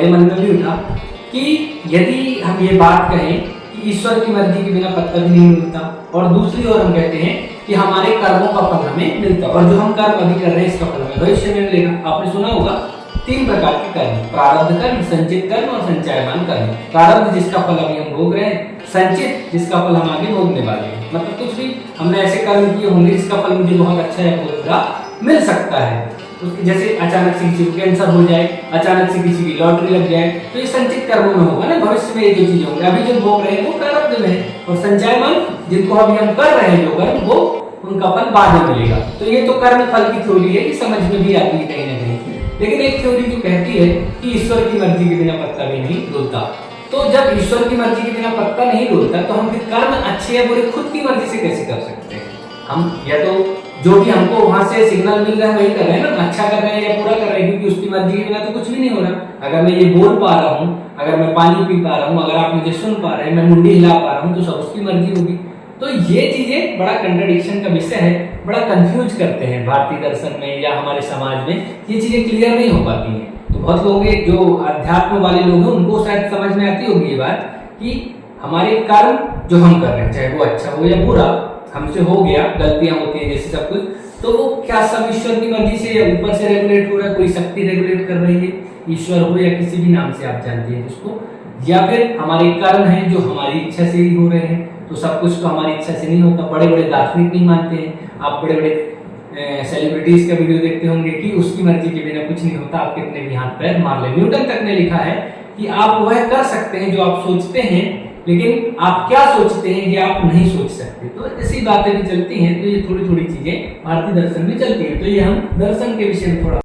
मेरे मन में भी उठा कि यदि हम ये बात कहें कि ईश्वर की मर्जी के बिना पत्ता भी नहीं मिलता, और दूसरी ओर हम कहते हैं कि हमारे कर्मों का फल हमें मिलता, और जो हम कर्म अभी कर रहे हैं इसका फल हमें भविष्य में मिलेगा। आपने सुना होगा 3 प्रकार के कर्म, प्रारब्ध कर्म, संचित कर्म और संचयमान कर्म। प्रारब्ध जिसका फल अभी हम भोग रहे हैं, संचित जिसका फल हम आगे भोगने वाले हैं। मतलब कुछ भी हमने ऐसे कर्म किए होंगे जिसका फल मुझे बहुत अच्छा या बहुत बुरा मिल सकता है। जैसे अचानक से किसी को कैंसर हो जाए, अचानक से किसी की लॉटरी लग जाए, तो ये संचित कर्मों में होगा ना, भविष्य में ये जो चीजें होंगी। अभी जो भोग रहे हैं वो प्रारब्ध में है, और संचयमान जिनको अभी हम कर रहे हैं जो कर्म, वो उनका फल बाद में मिलेगा। तो ये तो कर्म फल की थ्योरी है, कि समझ में भी आती है कहीं ना कहीं। लेकिन एक थ्योरी जो कहती है कि ईश्वर की मर्जी के बिना पत्ता भी नहीं डोलता। तो जब ईश्वर की मर्जी के बिना पत्ता नहीं डोलता, तो हम फिर कर्म अच्छे या बुरे खुद की मर्जी से कैसे कर सकते हैं? हम या तो जो भी हमको वहां से सिग्नल मिल रहा है वही कर रहे हैं ना, अच्छा कर रहे हैं या बुरा कर रहे हैं, क्योंकि उसकी मर्जी के बिना तो कुछ भी नहीं हो रहा। अगर मैं ये बोल पा रहा हूँ, अगर मैं पानी पी पा रहा हूँ, अगर आप मुझे सुन पा रहे हैं, मैं मुंडी हिला पा रहा हूँ, तो सब उसकी मर्जी होगी। तो ये चीजें बड़ा कंट्राडिक्शन का विषय है, बड़ा कंफ्यूज करते हैं भारतीय दर्शन में या हमारे समाज में, ये चीजें क्लियर नहीं हो पाती हैं। तो बहुत लोग जो अध्यात्म वाले लोग हैं उनको शायद समझ में आती होगी ये बात कि हमारे कर्म जो हम कर रहे हैं, चाहे वो अच्छा हो या बुरा, हमसे हो गया, गलतियां होती है जैसे सब कुछ, तो वो क्या सब ईश्वर की मर्जी से या ऊपर से रेगुलेट हो रहा है, कोई शक्ति रेगुलेट कर रही है, ईश्वर हो या किसी भी नाम से आप जानते हैं जिसको, या फिर हमारे कर्म हैं जो हमारी इच्छा से ही हो रहे हैं। तो सब कुछ तो हमारी इच्छा से नहीं होता। बड़े बड़े दार्शनिक नहीं मानते हैं, आप बड़े बड़े सेलिब्रिटीज का वीडियो देखते होंगे कि उसकी मर्जी के बिना कुछ नहीं होता, आप कितने भी हाथ पैर मार ले। न्यूटन तक ने लिखा है कि आप वह कर सकते हैं जो आप सोचते हैं, लेकिन आप क्या सोचते हैं ये आप नहीं सोच सकते। तो ऐसी बातें भी चलती हैं। तो ये थोड़ी थोड़ी चीजें भारतीय दर्शन में चलती हैं। तो ये हम दर्शन के विषय में थोड़ा